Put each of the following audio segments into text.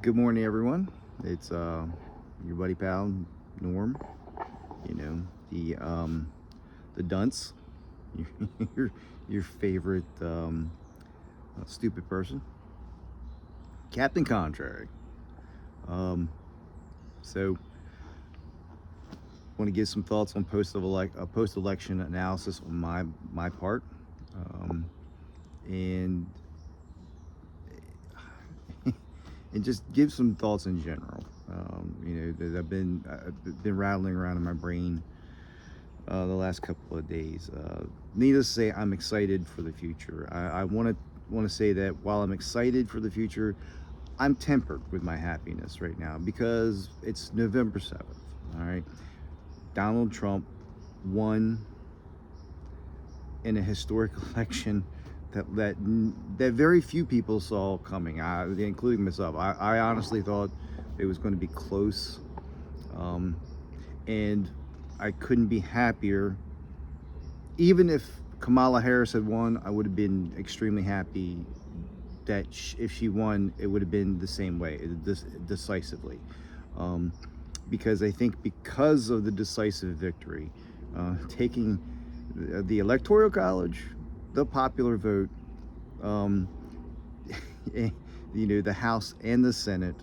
Good morning, everyone. It's your buddy pal Norm. You know the dunce, your your favorite stupid person, Captain Contrary. Um, so, want to give some thoughts on post election analysis on my part, and and just give some thoughts in general. That I've been rattling around in my brain the last couple of days. Needless to say, I'm excited for the future. I want to say that while I'm excited for the future, I'm tempered with my happiness right now because it's November 7th. All right, Donald Trump won in a historic election that very few people saw coming, including myself. I honestly thought it was going to be close, and I couldn't be happier. Even if Kamala Harris had won, I would have been extremely happy that if she won, it would have been the same way, decisively. Because I think because of the decisive victory, taking the Electoral College, the popular vote, the House and the Senate,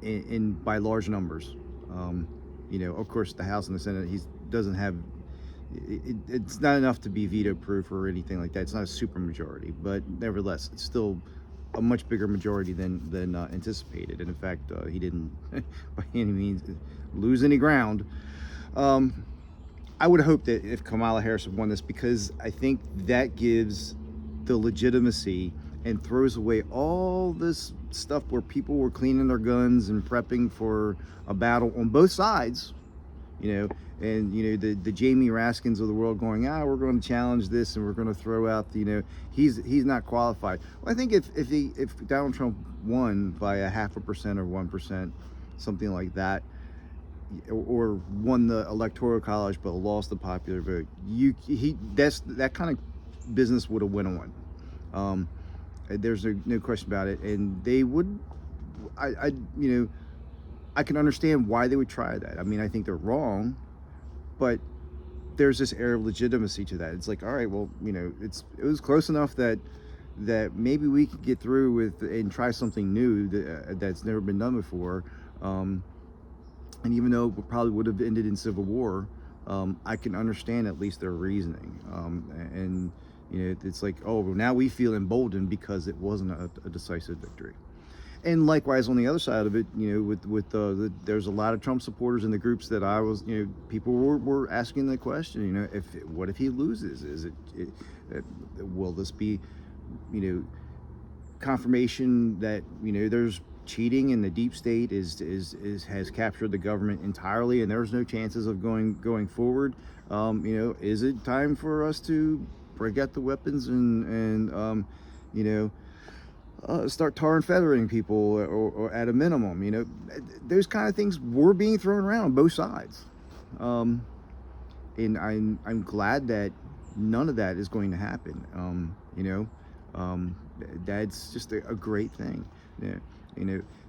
in by large numbers. Of course, the House and the Senate, he doesn't have. It's not enough to be veto-proof or anything like that. It's not a super majority, but nevertheless, it's still a much bigger majority than anticipated. And in fact, he didn't by any means lose any ground. I would hope that if Kamala Harris had won this, because I think that gives the legitimacy and throws away all this stuff where people were cleaning their guns and prepping for a battle on both sides, and the Jamie Raskins of the world going, we're going to challenge this and we're going to throw out he's not qualified. Well, I think if Donald Trump won by a 0.5% or 1%, something like that, or won the Electoral College but lost the popular vote, that kind of business would have went on. There's no question about it, and they would. I can understand why they would try that. I mean, I think they're wrong, but there's this air of legitimacy to that. It's like, all right, well, it was close enough that maybe we could get through with and try something new that's never been done before. And even though it probably would have ended in civil war, I can understand at least their reasoning. It's like, oh, well, now we feel emboldened because it wasn't a decisive victory. And likewise, on the other side of it, there's a lot of Trump supporters in the groups that I was, people were asking the question, what if he loses? Will this be, confirmation that there's cheating and the deep state has captured the government entirely and there's no chances of going forward? Is it time for us to break out the weapons and start tar and feathering people, or at a minimum, those kind of things were being thrown around on both sides, and I'm glad that none of that is going to happen. That's just a great thing.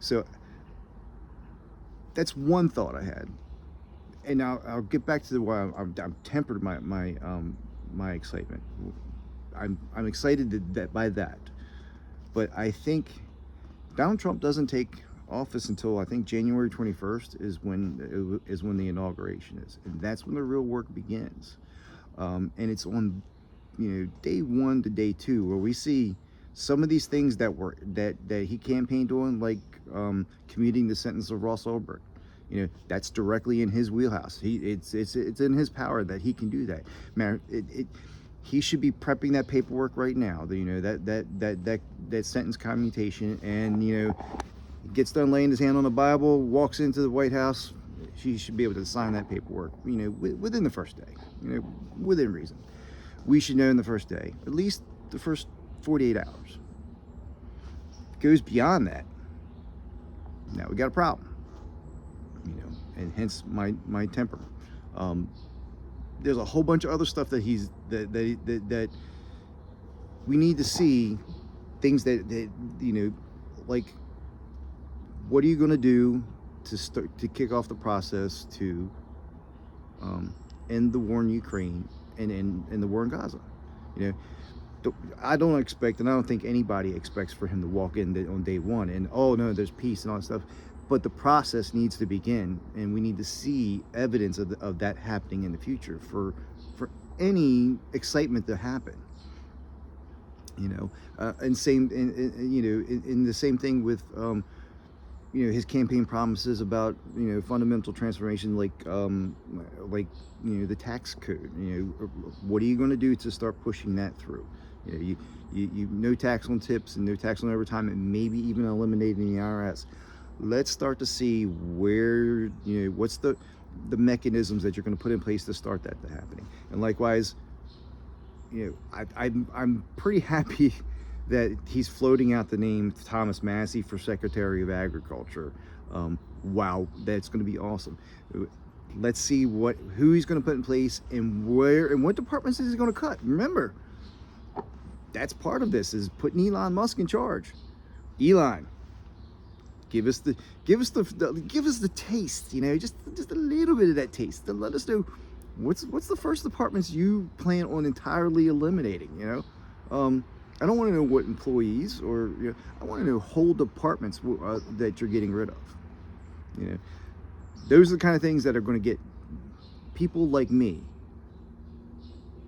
So that's one thought I had, and I'll get back to why I'm tempered my excitement. I'm excited by that. But I think Donald Trump doesn't take office until I think January 21st is when the inauguration is, and that's when the real work begins. And it's on day 1 to day 2 where we see some of these things that he campaigned on, like commuting the sentence of Ross Ulbricht. That's directly in his wheelhouse. It's in his power that he can do that. Man, he should be prepping that paperwork right now. That sentence commutation, and gets done laying his hand on the Bible, walks into the White House. She should be able to sign that paperwork. Within the first day. Within reason. We should know in the first day, at least the first 48 hours. Goes beyond that. Now we got a problem. And hence my temper. There's a whole bunch of other stuff that that we need to see, things that like, what are you going to do to kick off the process to end the war in Ukraine and the war in Gaza? You know, I don't expect, and I don't think anybody expects for him to walk in on day one and, oh no, there's peace and all that stuff. But the process needs to begin, and we need to see evidence of that happening in the future for any excitement to happen. You know, and same, you know, in the same thing with you know, his campaign promises about, you know, fundamental transformation, like you know, the tax code. You know, what are you going to do to start pushing that through? You know, you no tax on tips and no tax on overtime, and maybe even eliminating the IRS. Let's start to see where, you know, what's the mechanisms that you're going to put in place to start that to happening. And likewise, you know, I'm pretty happy that he's floating out the name Thomas Massie for Secretary of Agriculture. Wow, that's going to be awesome. Let's see who he's going to put in place and where and what departments is he going to cut. Remember, that's part of this, is putting Elon Musk in charge. Elon, give us the taste, you know, just a little bit of that taste to let us know what's the first departments you plan on entirely eliminating. You know, I don't want to know what employees, or, you know, I want to know whole departments that you're getting rid of. You know, those are the kind of things that are going to get people like me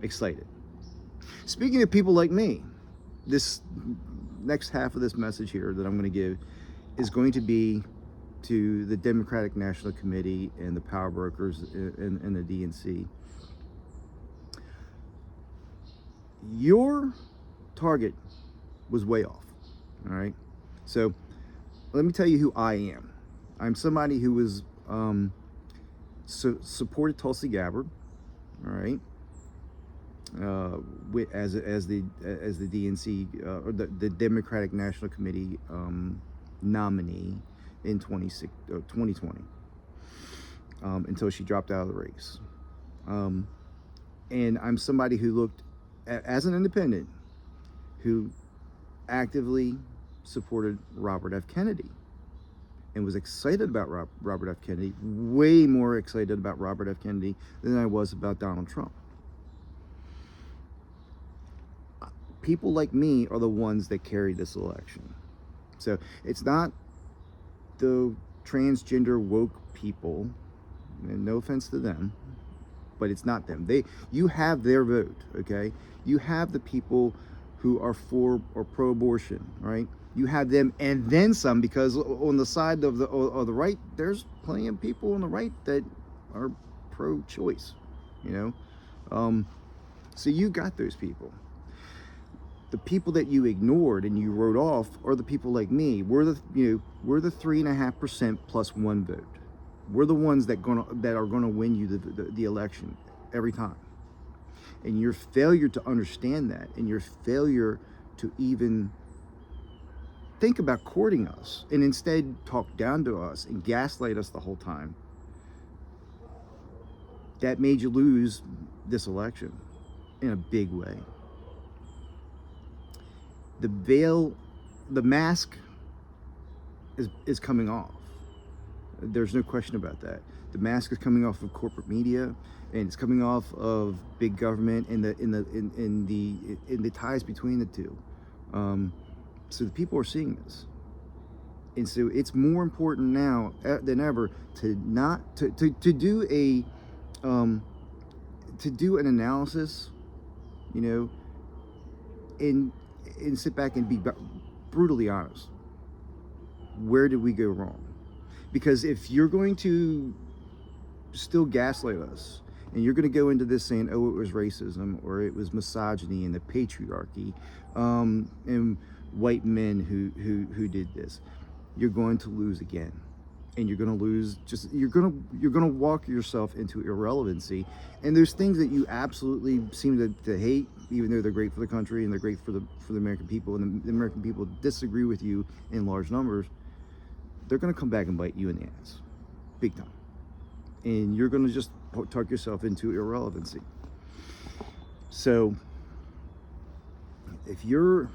excited. Speaking of people like me, this next half of this message here that I'm going to give is going to be to the Democratic National Committee and the power brokers and the DNC. Your target was way off. All right. So let me tell you who I am. I'm somebody who was supported Tulsi Gabbard. All right. As the DNC or the Democratic National Committee nominee in 2020 until she dropped out of the race. And I'm somebody who looked as an independent, who actively supported Robert F. Kennedy and was excited about Robert F. Kennedy, way more excited about Robert F. Kennedy than I was about Donald Trump. People like me are the ones that carry this election. So it's not the transgender woke people, and no offense to them, but it's not them. You have their vote, okay? You have the people who are for or pro-abortion, right? You have them and then some, because on the side of the right, there's plenty of people on the right that are pro-choice, you know? So you got those people. The people that you ignored and you wrote off are the people like me. We're the 3.5% plus one vote. We're the ones that are gonna win you the election every time. And your failure to understand that, and your failure to even think about courting us, and instead talk down to us and gaslight us the whole time, that made you lose this election in a big way. The veil, the mask is coming off. There's no question about that. The mask is coming off of corporate media, and it's coming off of big government and the ties between the two. So the people are seeing this, and so it's more important now than ever to do an analysis, you know, and sit back and be brutally honest. Where did we go wrong? Because if you're going to still gaslight us, and you're going to go into this saying, oh, it was racism, or it was misogyny and the patriarchy, and white men who did this, you're going to lose again. And you're going to lose, you're going to walk yourself into irrelevancy. And there's things that you absolutely seem to hate, even though they're great for the country and they're great for the American people, and the American people disagree with you in large numbers. They're going to come back and bite you in the ass, big time. And you're going to just talk yourself into irrelevancy. So if you're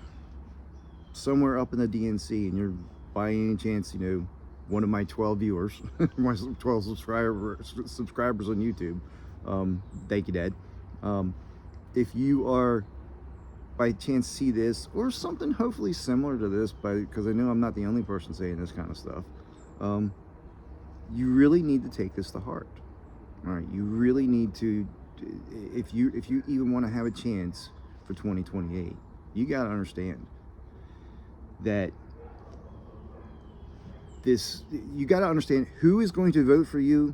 somewhere up in the DNC and you're by any chance, one of my 12 viewers, my 12 subscribers on YouTube, thank you, Dad. If you are by chance see this or something hopefully similar to this, because I know I'm not the only person saying this kind of stuff, you really need to take this to heart. All right, you really need to, if you even want to have a chance for 2028, you got to understand that you got to understand who is going to vote for you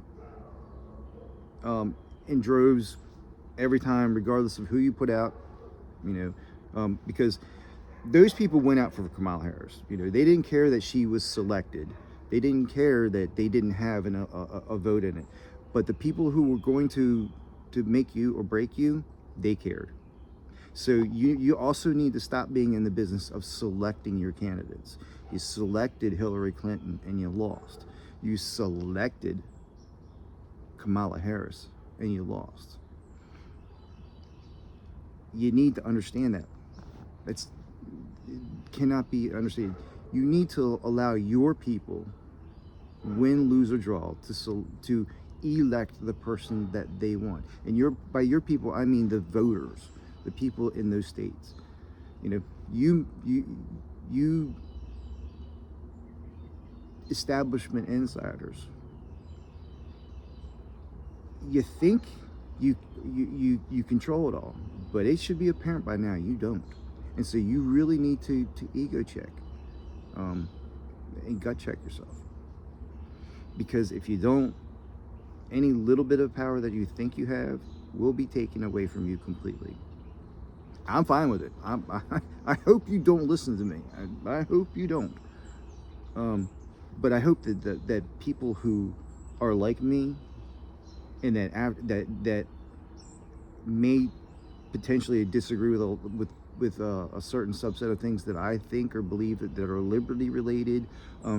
in droves every time, regardless of who you put out, because those people went out for Kamala Harris. They didn't care that she was selected. They didn't care that they didn't have a vote in it. But the people who were going to make you or break you, they cared. So you also need to stop being in the business of selecting your candidates. You selected Hillary Clinton and you lost. You selected Kamala Harris and you lost. You need to understand that. It cannot be understated. You need to allow your people, win, lose, or draw, to elect the person that they want. And by your people, I mean the voters, the people in those states. You establishment insiders, you think you control it all, but it should be apparent by now you don't. And so you really need to ego check and gut check yourself, because if you don't, any little bit of power that you think you have will be taken away from you completely. I'm fine with it. I hope you don't listen to me. I hope you don't. But I hope that people who are like me and that may potentially disagree with a certain subset of things that I think or believe that are liberty related,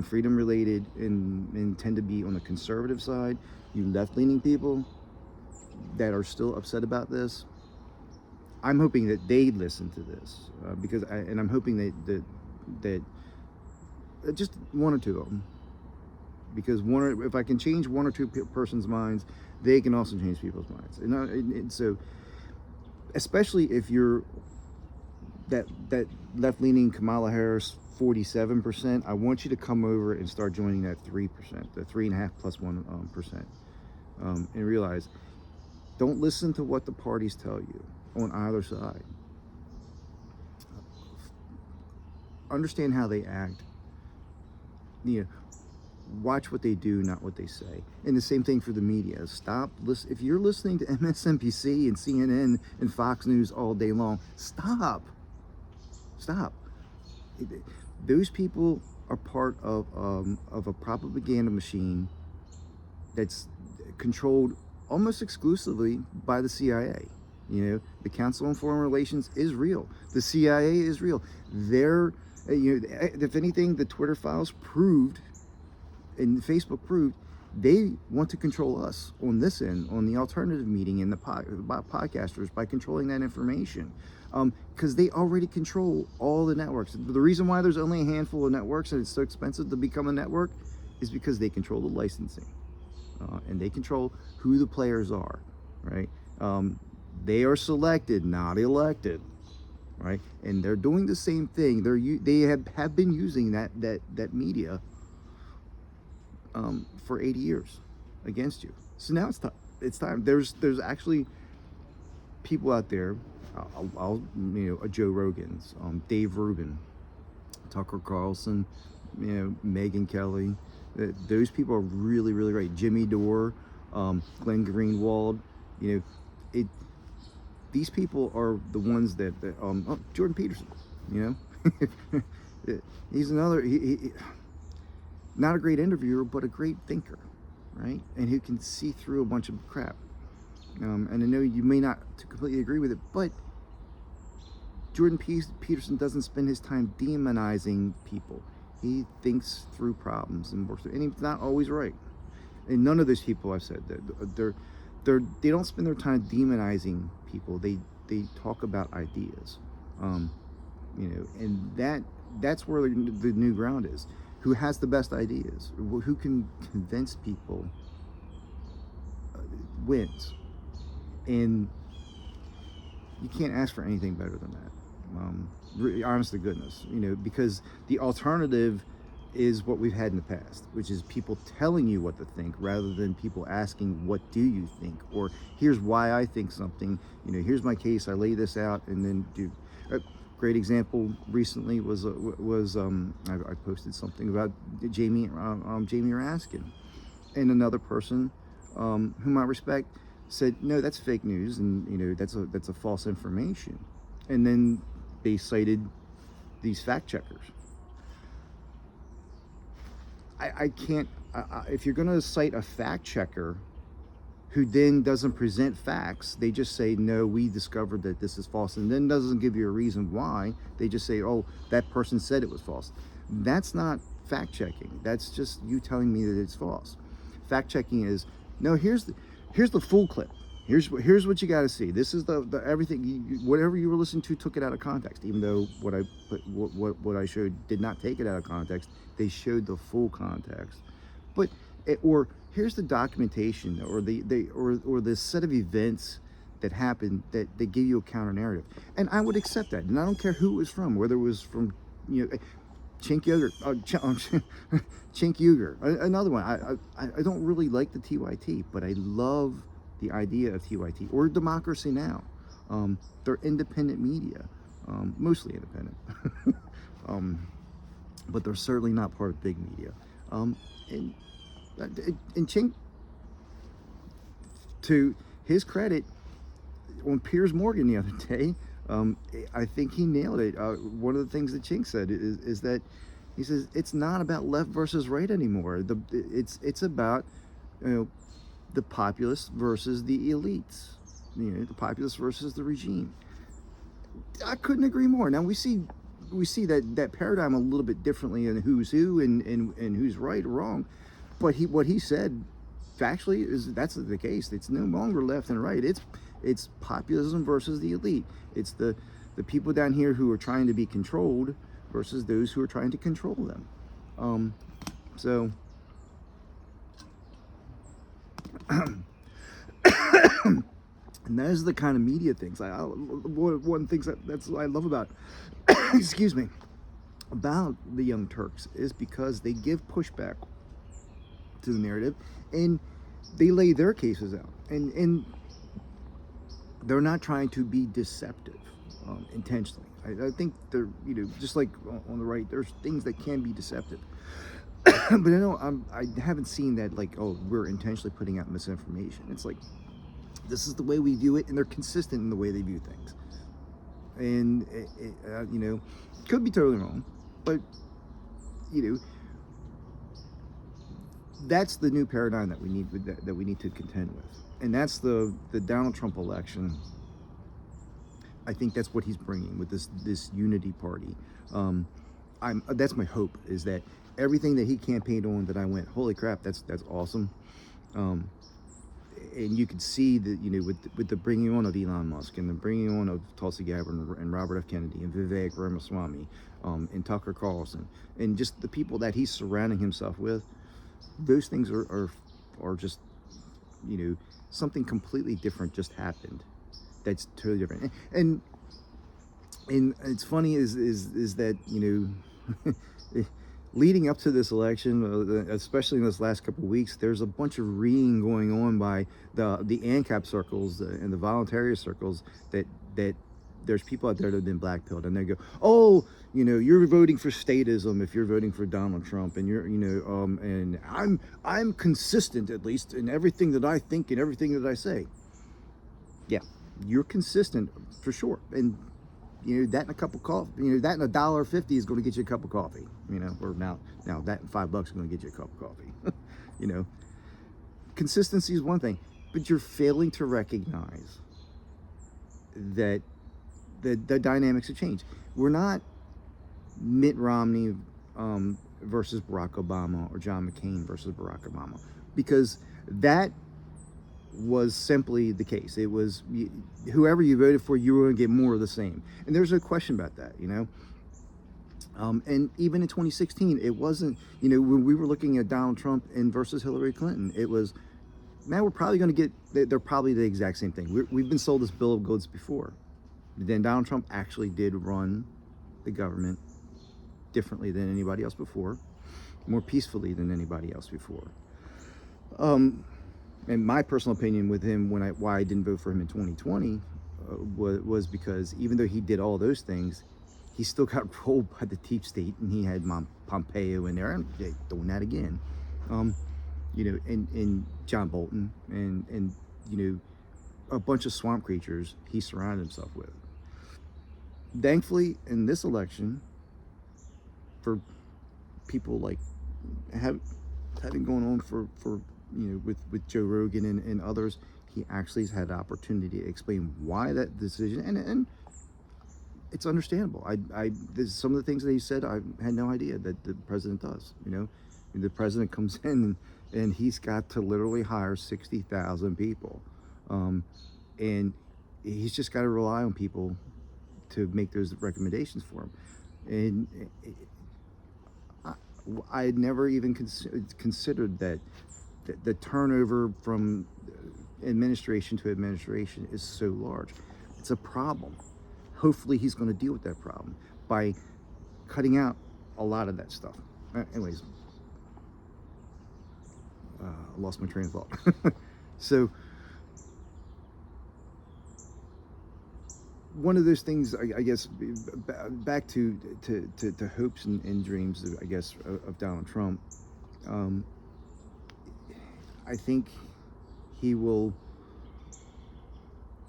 freedom related, and tend to be on the conservative side. You left-leaning people that are still upset about this, I'm hoping that they listen to this, because I'm hoping that just one or two of them, because if I can change one or two person's minds, they can also change people's minds. And so, especially if you're that left-leaning Kamala Harris 47%, I want you to come over and start joining that 3%, the 3.5 plus 1%, and realize, don't listen to what the parties tell you on either side. Understand how they act. Watch what they do, not what they say. And the same thing for the media. If you're listening to MSNBC and CNN and Fox News all day long, stop. Those people are part of a propaganda machine that's controlled almost exclusively by the CIA. The Council on Foreign Relations is real. The CIA is real. If anything, the Twitter files proved, and Facebook proved, they want to control us on this end, on the alternative meeting and the podcasters, by controlling that information. Because they already control all the networks. The reason why there's only a handful of networks and it's so expensive to become a network is because they control the licensing. And they control who the players are, right? They are selected, not elected, right? And they're doing the same thing. They have been using that media for 80 years against you. So now it's time. There's actually people out there, Joe Rogan's, Dave Rubin, Tucker Carlson, Megyn Kelly. Those people are really, really great. Jimmy Dore, Glenn Greenwald. These people are the ones that Jordan Peterson. He's another. He not a great interviewer, but a great thinker, right? And who can see through a bunch of crap. And I know you may not completely agree with it, but Jordan Peterson doesn't spend his time demonizing people. He thinks through problems and works through, and he's not always right. And none of those people, I've said, they don't spend their time demonizing people. They talk about ideas, and that's where the new ground is. who has the best ideas, who can convince people, wins. And you can't ask for anything better than that. Really, honest to goodness, because the alternative is what we've had in the past, which is people telling you what to think rather than people asking, what do you think? Or here's why I think something, here's my case, I lay this out, and then do. A great example recently was I posted something about Jamie Raskin, and another person whom I respect said, no, that's fake news, and that's a false information. And then they cited these fact checkers. I can't, if you're going to cite a fact checker who then doesn't present facts, they just say, no, we discovered that this is false, and then doesn't give you a reason why. They just say, oh, that person said it was false. That's not fact checking. That's just you telling me that it's false. Fact checking is, no, here's the full clip. Here's what you got to see. This is the everything. Whatever you were listening to took it out of context. Even though what I showed did not take it out of context, they showed the full context. But or here's the documentation, or the set of events that happened that they give you a counter narrative, and I would accept that. And I don't care who it was from, whether it was from Cenk Uygur, another one. I don't really like the TYT, but I love the idea of TYT or Democracy Now. They're independent media, mostly independent, but they're certainly not part of big media. And Cenk, to his credit, on Piers Morgan the other day, I think he nailed it. One of the things that Cenk said is that he says it's not about left versus right anymore. It's about the populace versus the elites, the populace versus the regime. I couldn't agree more. Now we see that paradigm a little bit differently in who's who and who's right or wrong. But what he said factually is that's the case. It's no longer left and right. It's populism versus the elite. It's the people down here who are trying to be controlled versus those who are trying to control them. So and that is the kind of media things. One thing that's what I love about excuse me, about the Young Turks is because they give pushback to the narrative and they lay their cases out, and they're not trying to be deceptive intentionally. I think they're, just like on the right, there's things that can be deceptive. But I haven't seen that, like, oh, we're intentionally putting out misinformation. It's like, this is the way we view it, and they're consistent in the way they view things. And could be totally wrong, but that's the new paradigm that we need to contend with, and that's the Donald Trump election. I think that's what he's bringing with this unity party. That's my hope, is that everything that he campaigned on, that I went, holy crap, that's awesome. And you could see that, with the bringing on of Elon Musk and the bringing on of Tulsi Gabbard and Robert F. Kennedy and Vivek Ramaswamy and Tucker Carlson, and just the people that he's surrounding himself with, those things are just, something completely different just happened. That's totally different. And it's funny is that, leading up to this election, especially in this last couple of weeks, there's a bunch of reading going on by the ANCAP circles and the voluntarist circles that there's people out there that have been blackpilled, and they go, oh, you're voting for statism if you're voting for Donald Trump, and you're, and I'm consistent, at least, in everything that I think and everything that I say. Yeah, you're consistent for sure, and that and a cup of coffee, that and $1.50 is going to get you a cup of coffee, or now that and $5 is going to get you a cup of coffee. Consistency is one thing, but you're failing to recognize that the dynamics have changed. We're not Mitt Romney versus Barack Obama, or John McCain versus Barack Obama, because that was simply the case. It was whoever you voted for, you were going to get more of the same, and there's no question about that. And even in 2016, it wasn't, when we were looking at Donald Trump and versus Hillary Clinton, it was, man, we're probably going to get, they're probably the exact same thing. We've been sold this bill of goods before. But then Donald Trump actually did run the government differently than anybody else before, more peacefully than anybody else before. And my personal opinion with him, why I didn't vote for him in 2020, was because even though he did all those things, he still got rolled by the deep state, and he had Pompeo in there, and they're doing that again. And John Bolton, and a bunch of swamp creatures he surrounded himself with. Thankfully, in this election, for people like having going on for with Joe Rogan and others, he actually has had the opportunity to explain why that decision, and it's understandable. There's some of the things that he said I had no idea that the president does. The president comes in and he's got to literally hire 60,000 people, and he's just got to rely on people to make those recommendations for him. And I had never even considered that the turnover from administration to administration is so large. It's a problem. Hopefully he's going to deal with that problem by cutting out a lot of that stuff. Anyways, I lost my train of thought. So one of those things, I guess, back to hopes and dreams, I guess, of Donald Trump. I think he will.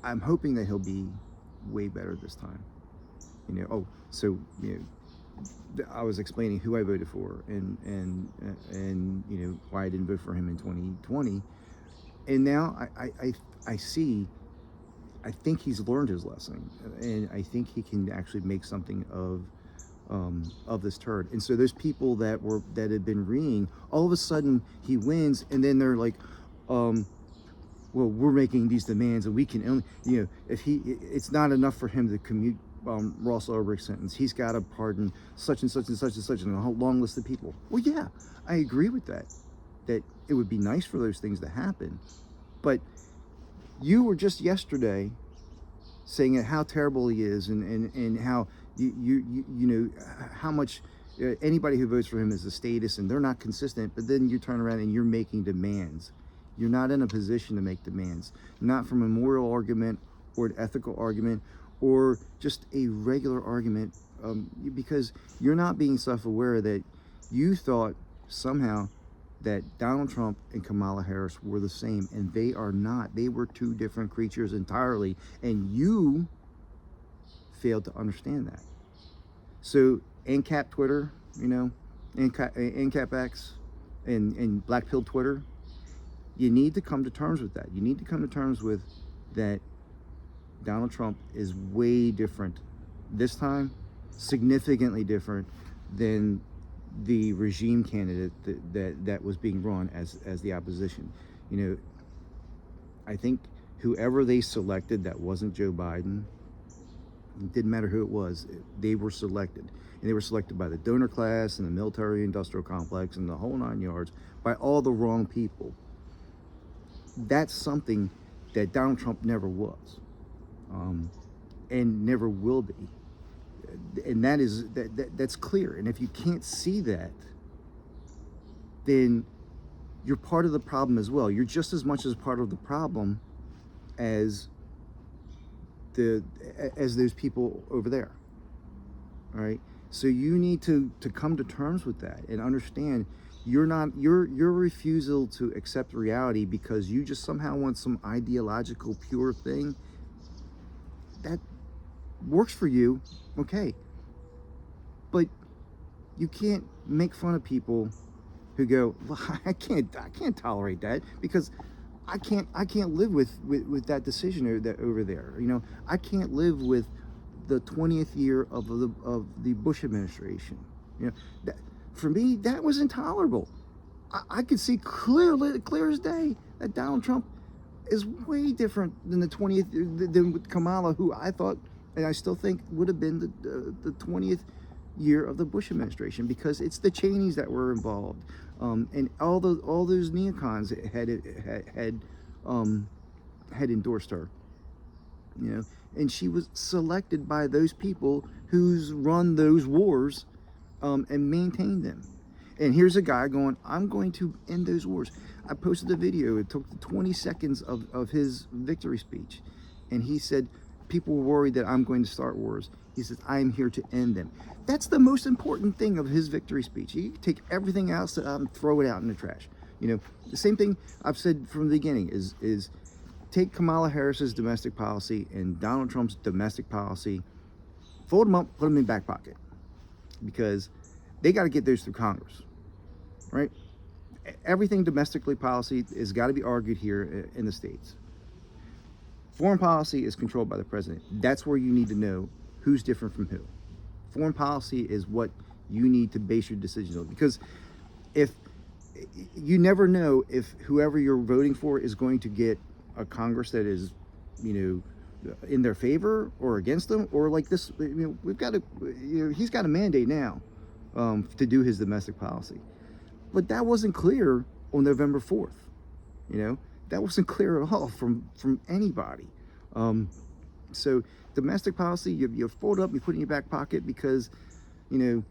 I'm hoping that he'll be way better this time. I was explaining who I voted for and why I didn't vote for him in 2020, and now I see. I think he's learned his lesson, and I think he can actually make something of this turd. And so those people that had been reeing, all of a sudden he wins, and then they're like, well, we're making these demands, and we can only, it's not enough for him to commute Ross Ulbricht's sentence. He's got to pardon such and such and such and such, and a whole long list of people. Well, yeah, I agree with that it would be nice for those things to happen, but you were just yesterday saying how terrible he is, and how how much anybody who votes for him is a statist, and they're not consistent. But then you turn around and you're making demands. You're not in a position to make demands, not from a moral argument or an ethical argument or just a regular argument, because you're not being self-aware that you thought somehow that Donald Trump and Kamala Harris were the same, and they are not. They were two different creatures entirely, and you failed to understand that. So ANCAP Twitter, ANCAP X, and Black Pill Twitter, you need to come to terms with that. You need to come to terms with that Donald Trump is way different this time, significantly different than the regime candidate that was being run as the opposition. I think whoever they selected that wasn't Joe Biden, it didn't matter who it was, they were selected. And they were selected by the donor class and the military industrial complex and the whole 9 yards, by all the wrong people. That's something that Donald Trump never was, and never will be. And that's clear. And if you can't see that, then you're part of the problem as well. You're just as much as part of the problem as those people over there. All right. So you need to come to terms with that and understand your refusal to accept reality because you just somehow want some ideological pure thing that works for you, okay, but you can't make fun of people who go, well, I can't tolerate that because I can't live with that decision over there. I can't live with the 20th year of the Bush administration. That, for me, that was intolerable. I could see clear as day that Donald Trump is way different than the 20th than with Kamala, who I thought, and I still think would have been the 20th year of the Bush administration, because it's the Cheneys that were involved, and all those neocons had endorsed her, you know, and she was selected by those people who's run those wars, and maintained them. And here's a guy going, I'm going to end those wars. I posted a video. It took 20 seconds of his victory speech. And he said, people were worried that I'm going to start wars. He says, I am here to end them. That's the most important thing of his victory speech. You can take everything else and throw it out in the trash. You know, the same thing I've said from the beginning is take Kamala Harris's domestic policy and Donald Trump's domestic policy, fold them up, put them in back pocket. Because they got to get those through Congress, right? Everything domestically policy has got to be argued here in the States. Foreign policy is controlled by the president. That's where you need to know who's different from who. Foreign policy is what you need to base your decisions on, because if you never know if whoever you're voting for is going to get a Congress that is, you know, in their favor or against them, or like this, you know, we've got to, you know, he's got a mandate now to do his domestic policy. But that wasn't clear on November 4th. You know, that wasn't clear at all from anybody. So domestic policy, you fold up, you put it in your back pocket, because, you know,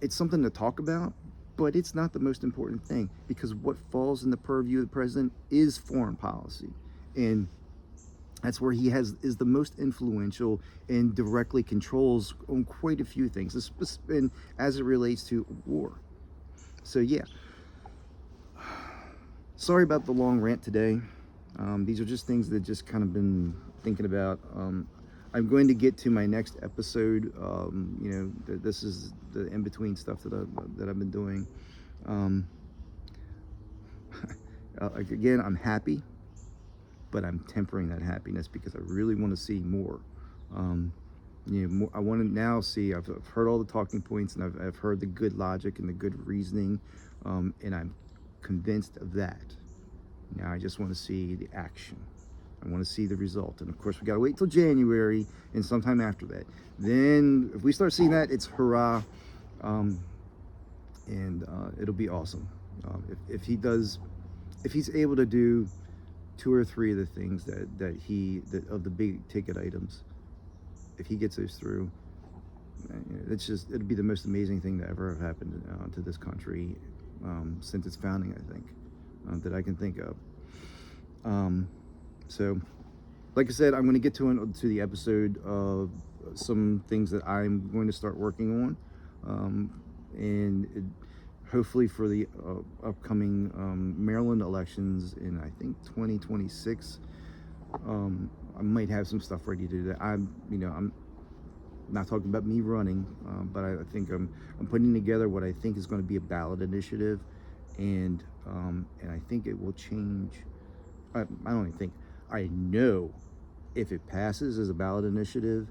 it's something to talk about, but it's not the most important thing, because what falls in the purview of the president is foreign policy. And that's where he is the most influential and directly controls on quite a few things, and as it relates to war. So yeah, sorry about the long rant today. These are just things that just kind of been thinking about. I'm going to get to my next episode. You know, this is the in-between stuff that I've been doing. Again, I'm happy, but I'm tempering that happiness because I really want to see more. You know, I want to now see, I've heard all the talking points, and I've heard the good logic and the good reasoning, and I'm convinced of that. Now I just want to see the action. I want to see the result. And of course, we got to wait till January and sometime after that. Then if we start seeing that, it's hurrah. And it'll be awesome. If he's able to do 2 or 3 of the things that of the big ticket items, if he gets those through, it'll be the most amazing thing that ever have happened to this country since its founding, I think, that I can think of. So, like I said, I'm going to get to the episode of some things that I'm going to start working on, and hopefully for the upcoming Maryland elections in, I think, 2026. I might have some stuff ready to do that. I'm not talking about me running, but I think I'm putting together what I think is going to be a ballot initiative, and I think it will change. I don't even think. I know if it passes as a ballot initiative,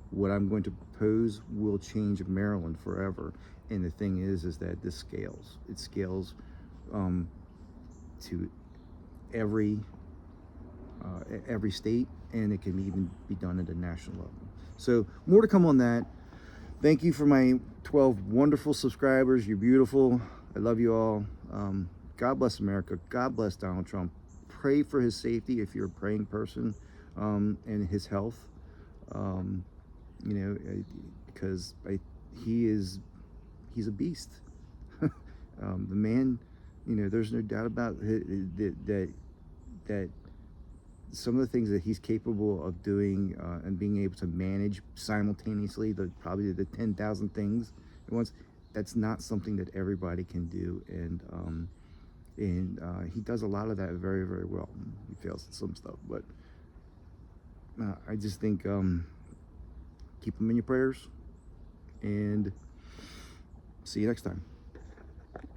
what I'm going to propose will change Maryland forever. And the thing is that this scales. It scales to every state, and it can even be done at a national level. So more to come on that. Thank you for my 12 wonderful subscribers. You're beautiful. I love you all. God bless America. God bless Donald Trump. Pray for his safety if you're a praying person, and his health. Because he's a beast. The man, there's no doubt about that some of the things that he's capable of doing and being able to manage simultaneously, probably the 10,000 things at once, that's not something that everybody can do. And he does a lot of that very, very well. He fails at some stuff, but I just think keep him in your prayers, and see you next time.